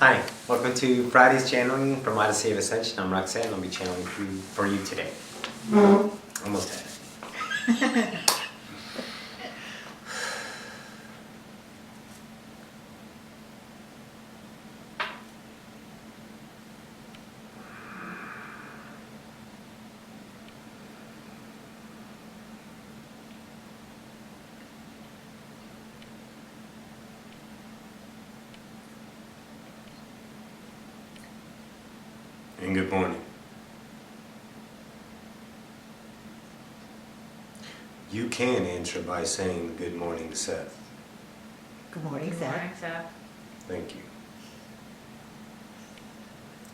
Hi, welcome to Friday's channeling from Odyssey of Ascension. I'm Roxanne. I'll be channeling for you today. Almost had it. And good morning. You can answer by saying good morning, Seth. Good morning, Seth. Seth. Thank you.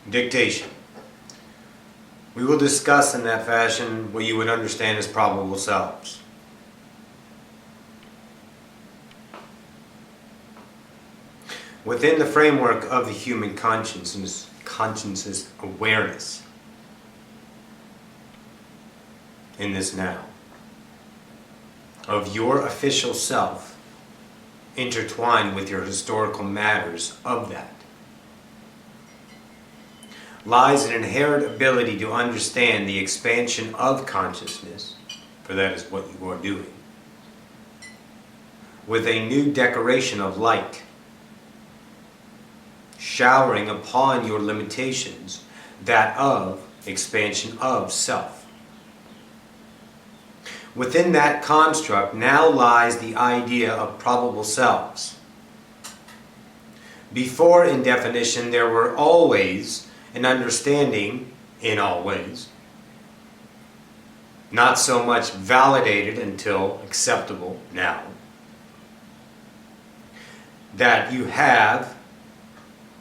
Dictation. We will discuss in that fashion what you would understand as probable selves. Within the framework of the human consciousness awareness in this now of your official self intertwined with your historical matters of that lies an inherent ability to understand the expansion of consciousness, for that is what you are doing, with a new decoration of light showering upon your limitations, that of expansion of self. Within that construct now lies the idea of probable selves. Before, in definition, there were always an understanding, in all ways, not so much validated until acceptable now, that you have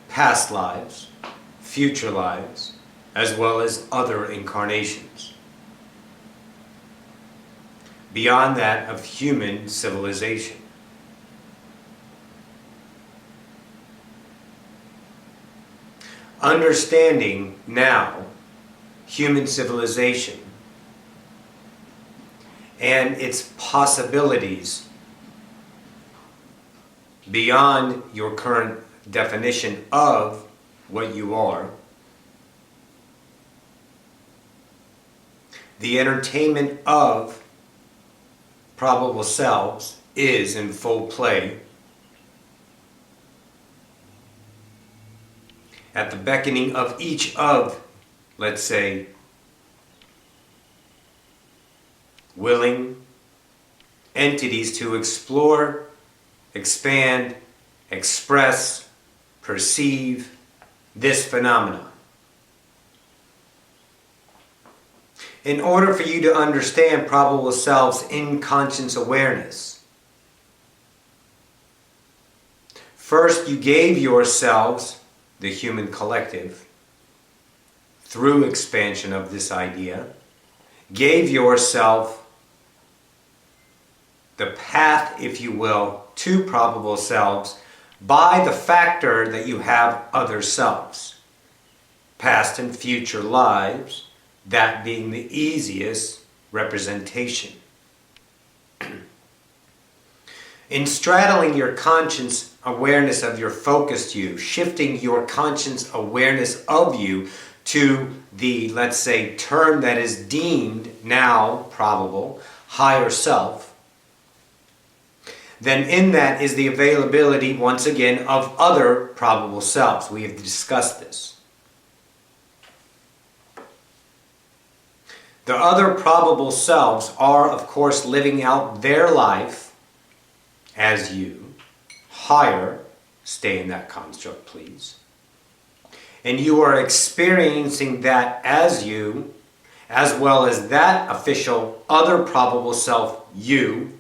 past lives, future lives, as well as other incarnations. Beyond that of human civilization. Understanding now human civilization and its possibilities beyond your current definition of what you are, the entertainment of probable selves is in full play at the beckoning of each of, let's say, willing entities to explore, expand, express, perceive this phenomenon. In order for you to understand probable selves in conscious awareness, first you gave yourselves, the human collective, through expansion of this idea, gave yourself the path, if you will, to probable selves by the factor that you have other selves, past and future lives, that being the easiest representation. In straddling your conscious awareness of your focused you, shifting your conscious awareness of you to the, let's say, term that is deemed now probable, higher self, then in that is the availability, once again, of other probable selves. We have discussed this. The other probable selves are, of course, living out their life as you, higher, stay in that construct, please. And you are experiencing that as you, as well as that official other probable self, you,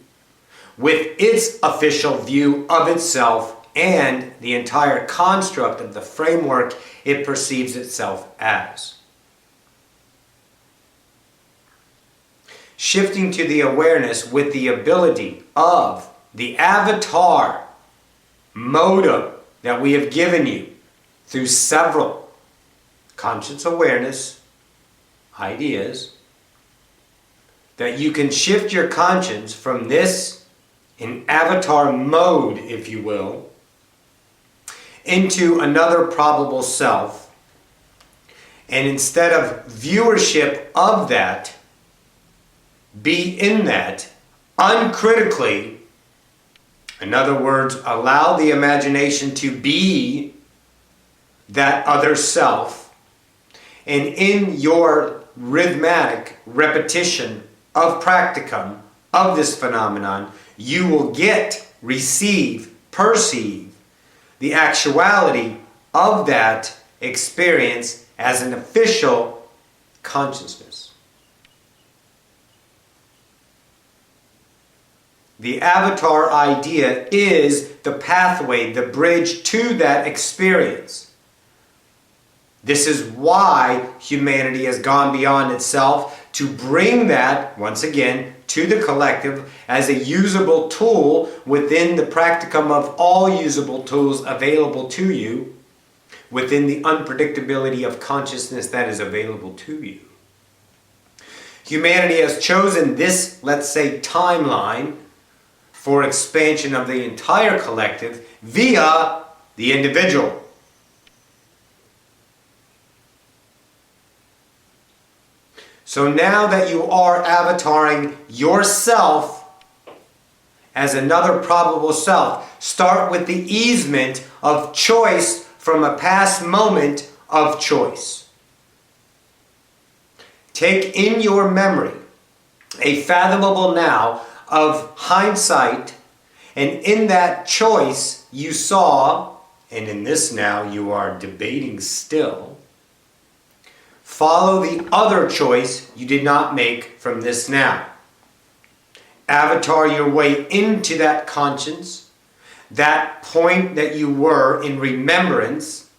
with its official view of itself and the entire construct of the framework it perceives itself as. Shifting to the awareness with the ability of the avatar modem that we have given you through several conscious awareness ideas, that you can shift your conscience from this in avatar mode, if you will, into another probable self, and instead of viewership of that, be in that uncritically. In other words, allow the imagination to be that other self, and in your rhythmic repetition of practicum of this phenomenon, you will get, receive, perceive the actuality of that experience as an official consciousness. The avatar idea is the pathway, the bridge to that experience. This is why humanity has gone beyond itself to bring that, once again, to the collective as a usable tool within the practicum of all usable tools available to you, within the unpredictability of consciousness that is available to you. Humanity has chosen this, let's say, timeline for expansion of the entire collective via the individual. So now that you are avataring yourself as another probable self, start with the easement of choice from a past moment of choice. Take in your memory a fathomable now of hindsight, and in that choice you saw, and in this now you are debating still, follow the other choice you did not make from this now. Avatar your way into that conscience, that point that you were in remembrance.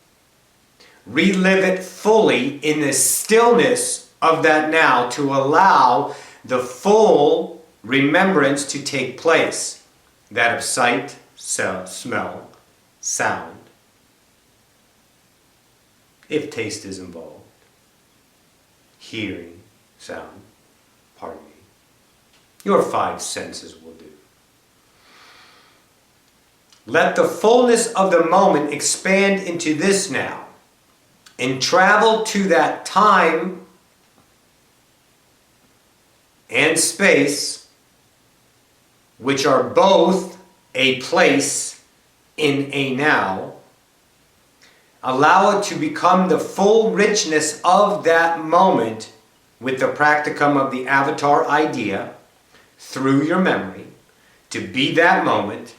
Relive it fully in the stillness of that now to allow the full remembrance to take place. That of sight, smell, sound, if taste is involved. Hearing, sound, pardon me. Your 5 senses will do. Let the fullness of the moment expand into this now and travel to that time and space, which are both a place in a now. Allow it to become the full richness of that moment with the practicum of the avatar idea through your memory to be that moment.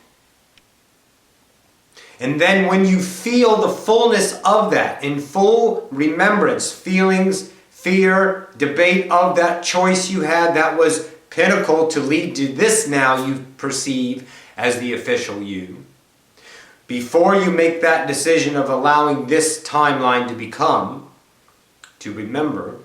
And then when you feel the fullness of that in full remembrance, feelings, fear, debate of that choice you had that was pinnacle to lead to this now you perceive as the official you. Before you make that decision of allowing this timeline to become, to remember,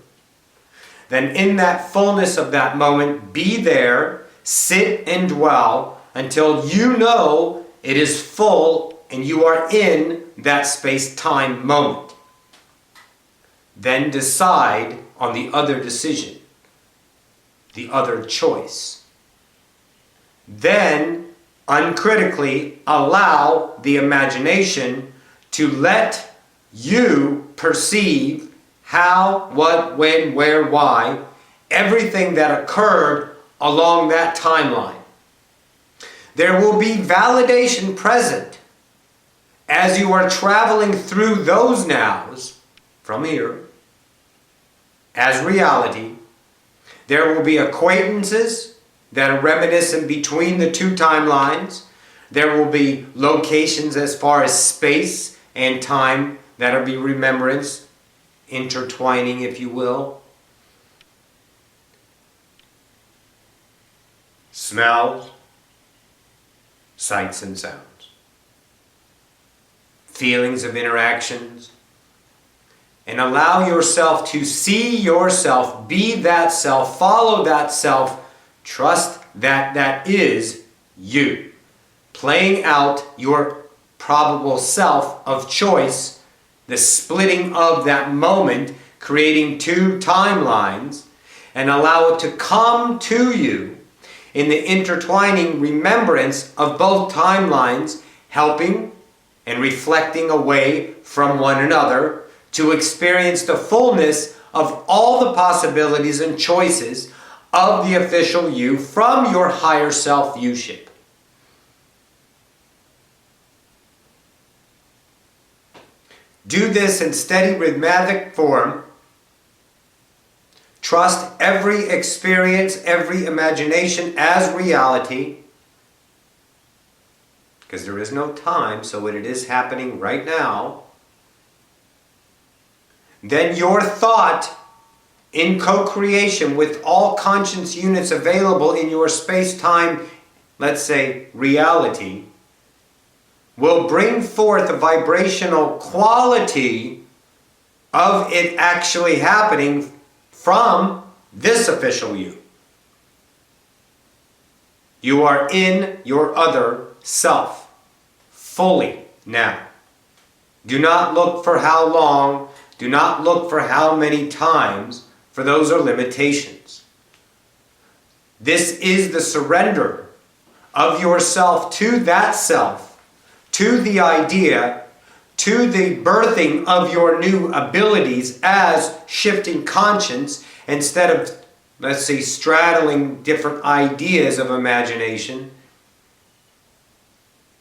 then in that fullness of that moment, be there, sit and dwell until you know it is full and you are in that space-time moment. Then decide on the other decision, the other choice. Then uncritically allow the imagination to let you perceive how, what, when, where, why, everything that occurred along that timeline. There will be validation present as you are traveling through those nows from here as reality. There will be acquaintances that are reminiscent between the two timelines. There will be locations as far as space and time that will be remembrance, intertwining, if you will. Smells, sights and sounds. Feelings of interactions. And allow yourself to see yourself, be that self, follow that self, trust that that is you. Playing out your probable self of choice, the splitting of that moment, creating two timelines, and allow it to come to you in the intertwining remembrance of both timelines, helping and reflecting away from one another to experience the fullness of all the possibilities and choices of the official you from your higher self viewship. Do this in steady rhythmic form. Trust every experience, every imagination as reality, because there is no time, so when it is happening right now, then your thought in co-creation with all conscious units available in your space-time, let's say, reality, will bring forth a vibrational quality of it actually happening from this official you. You are in your other self, fully now. Do not look for how long, do not look for how many times, for those are limitations. This is the surrender of yourself to that self, to the idea, to the birthing of your new abilities as shifting conscience instead of, let's say, straddling different ideas of imagination.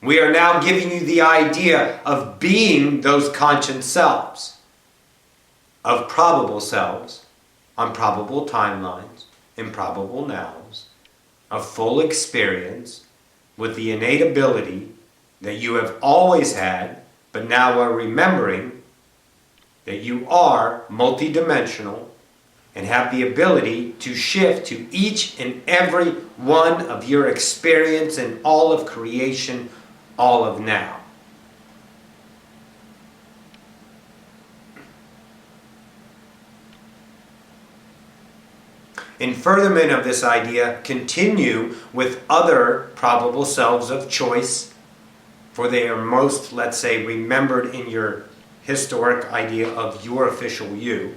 We are now giving you the idea of being those conscious selves, of probable selves, on probable timelines, improbable nows, of full experience with the innate ability that you have always had, but now are remembering that you are multidimensional and have the ability to shift to each and every one of your experience in all of creation, all of now. In furtherment of this idea, continue with other probable selves of choice, for they are most, let's say, remembered in your historic idea of your official you.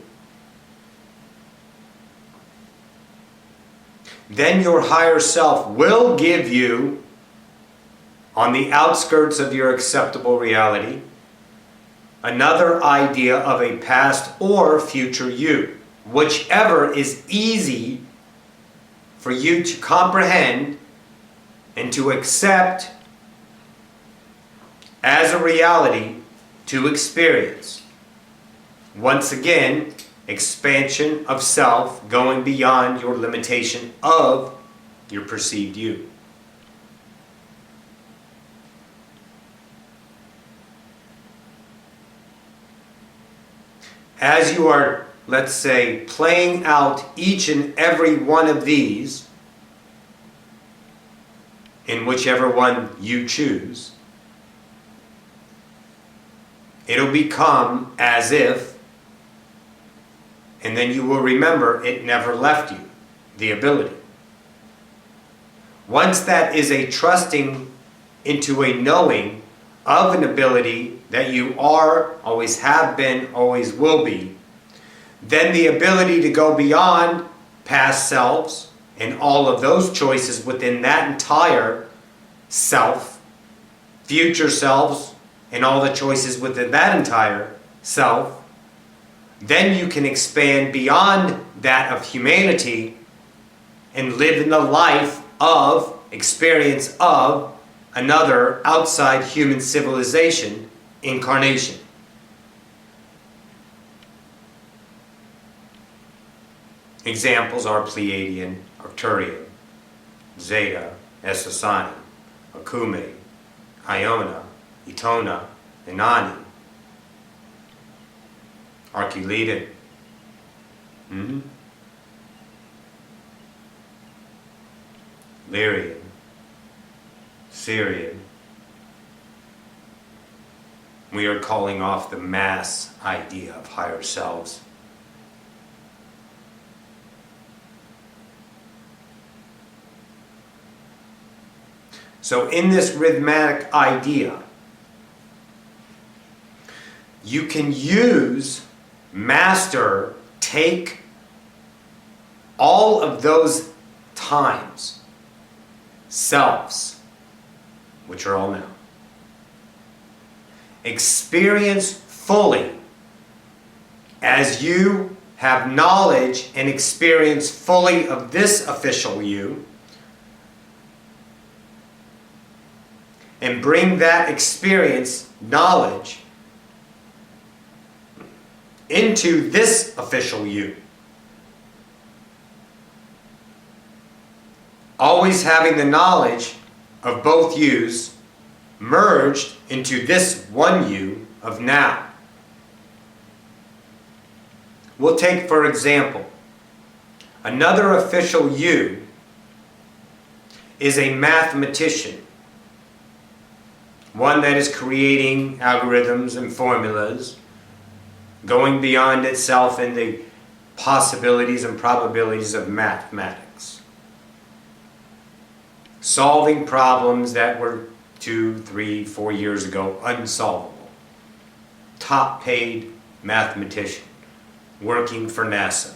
Then your higher self will give you, on the outskirts of your acceptable reality, another idea of a past or future you, whichever is easy for you to comprehend and to accept as a reality to experience. Once again, expansion of self, going beyond your limitation of your perceived you. As you are, let's say, playing out each and every one of these, in whichever one you choose, it'll become as if, and then you will remember it never left you, the ability. Once that is a trusting into a knowing of an ability that you are, always have been, always will be, then the ability to go beyond past selves and all of those choices within that entire self, future selves, and all the choices within that entire self, then you can expand beyond that of humanity and live in the life of, experience of, another outside human civilization incarnation. Examples are Pleiadian, Arcturian, Zeta, Essassani, Akume, Iona, Etona, Inanni, Archiletian, Lyrian, Syrian. We are calling off the mass idea of higher selves. So in this rhythmic idea, you can use, master, take all of those times, selves, which are all now, experience fully as you have knowledge and experience fully of this official you, and bring that experience, knowledge, into this official you. Always having the knowledge of both yous merged into this one you of now. We'll take, for example, another official you is a mathematician. One that is creating algorithms and formulas, going beyond itself in the possibilities and probabilities of mathematics. Solving problems that were 2, 3, 4 years ago unsolvable. Top paid mathematician, working for NASA.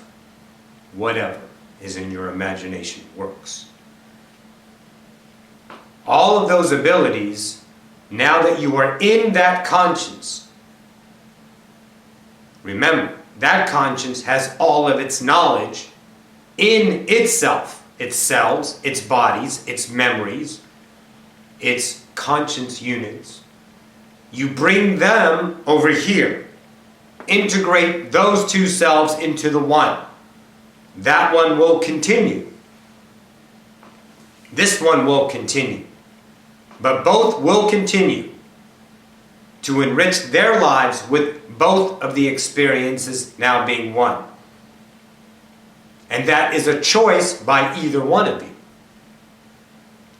Whatever is in your imagination works. All of those abilities, now that you are in that conscience, remember, that conscience has all of its knowledge in itself, its cells, its bodies, its memories, its conscience units. You bring them over here. Integrate those two selves into the one. That one will continue. This one will continue. But both will continue to enrich their lives with both of the experiences now being one. And that is a choice by either one of you.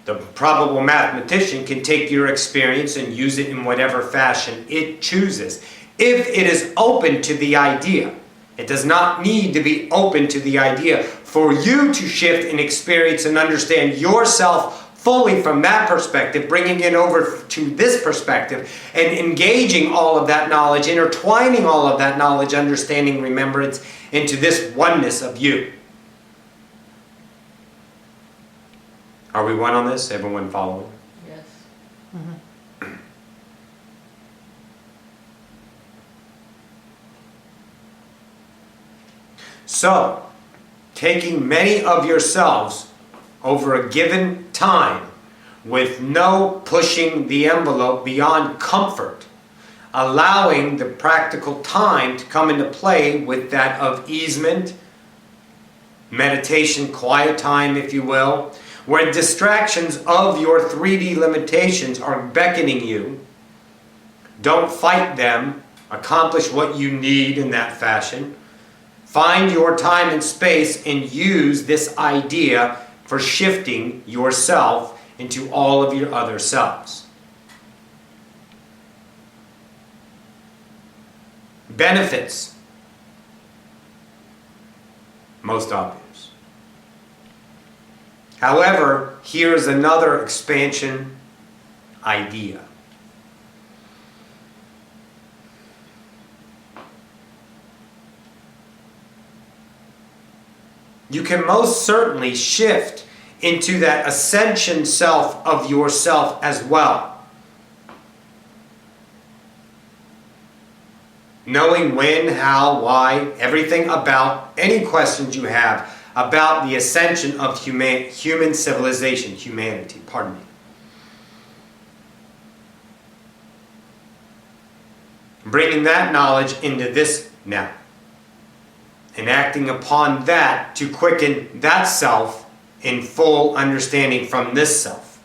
The probable mathematician can take your experience and use it in whatever fashion it chooses, if it is open to the idea. It does not need to be open to the idea for you to shift and experience and understand yourself fully from that perspective, bringing it over to this perspective and engaging all of that knowledge, intertwining all of that knowledge, understanding, remembrance into this oneness of you. Are we one on this? Everyone following? Yes. Mm-hmm. So, taking many of yourselves over a given time with no pushing the envelope beyond comfort, allowing the practical time to come into play with that of easement, meditation, quiet time, if you will, where distractions of your 3D limitations are beckoning you. Don't fight them. Accomplish what you need in that fashion. Find your time and space and use this idea for shifting yourself into all of your other selves. Benefits. Most obvious. However, here's another expansion idea. You can most certainly shift into that ascension self of yourself as well. Knowing when, how, why, everything about any questions you have about the ascension of human civilization, humanity, pardon me. Bringing that knowledge into this now. And acting upon that to quicken that self in full understanding from this self.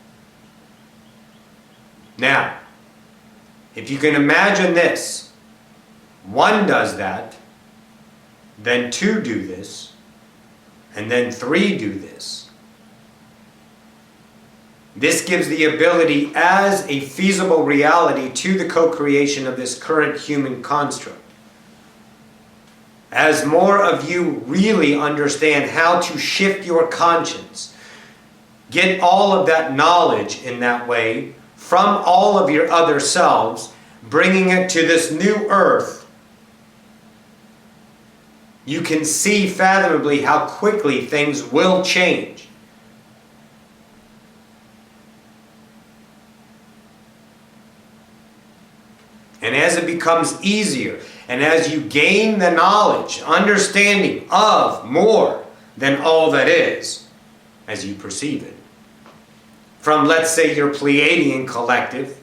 Now, if you can imagine this, one does that, then two do this, and then three do this. This gives the ability as a feasible reality to the co-creation of this current human construct. As more of you really understand how to shift your conscience, get all of that knowledge in that way from all of your other selves, bringing it to this new earth, you can see fathomably how quickly things will change. and as it becomes easier, and as you gain the knowledge, understanding of more than all that is, as you perceive it, from, let's say, your Pleiadian collective,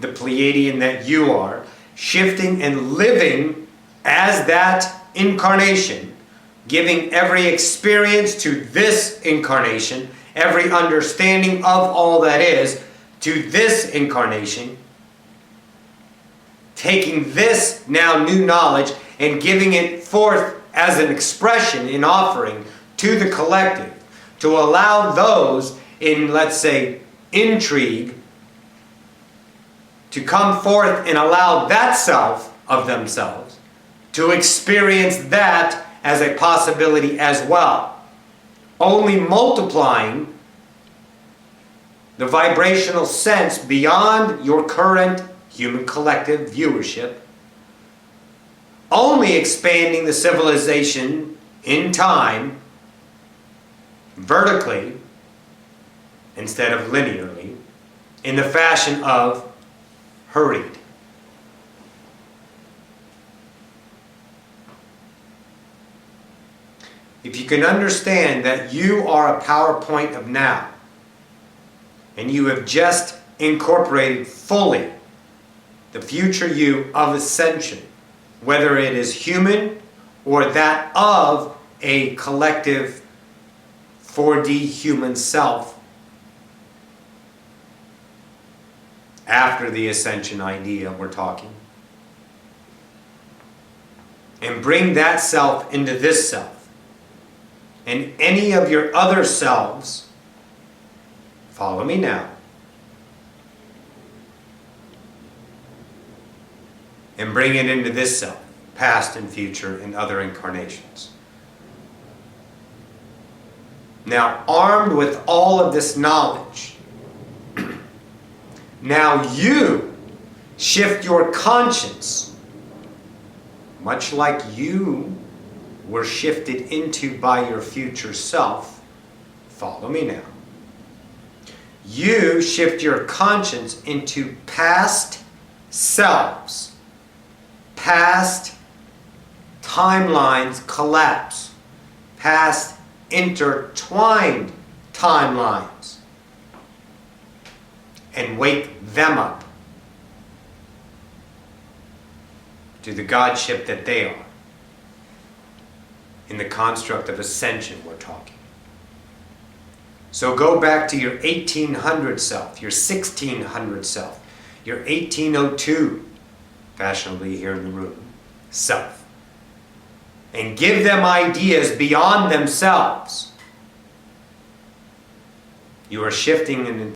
the Pleiadian that you are, shifting and living as that incarnation, giving every experience to this incarnation, every understanding of all that is to this incarnation, taking this now new knowledge and giving it forth as an expression in offering to the collective, to allow those in, let's say, intrigue to come forth and allow that self of themselves to experience that as a possibility as well, only multiplying the vibrational sense beyond your current human collective viewership, only expanding the civilization in time vertically instead of linearly, in the fashion of hurried. If you can understand that you are a PowerPoint of now, and you have just incorporated fully the future you of Ascension, whether it is human or that of a collective 4D human self, after the Ascension idea we're talking, and bring that self into this self, and any of your other selves, follow me now, and bring it into this self, past and future and other incarnations. Now, armed with all of this knowledge, now you shift your conscience, much like you were shifted into by your future self. Follow me now. You shift your conscience into past selves. Past timelines collapse. Past intertwined timelines. And wake them up to the Godship that they are. In the construct of Ascension we're talking. So go back to your 1800 self, your 1600 self, your 1802, fashionably here in the room, self. And give them ideas beyond themselves. You are shifting in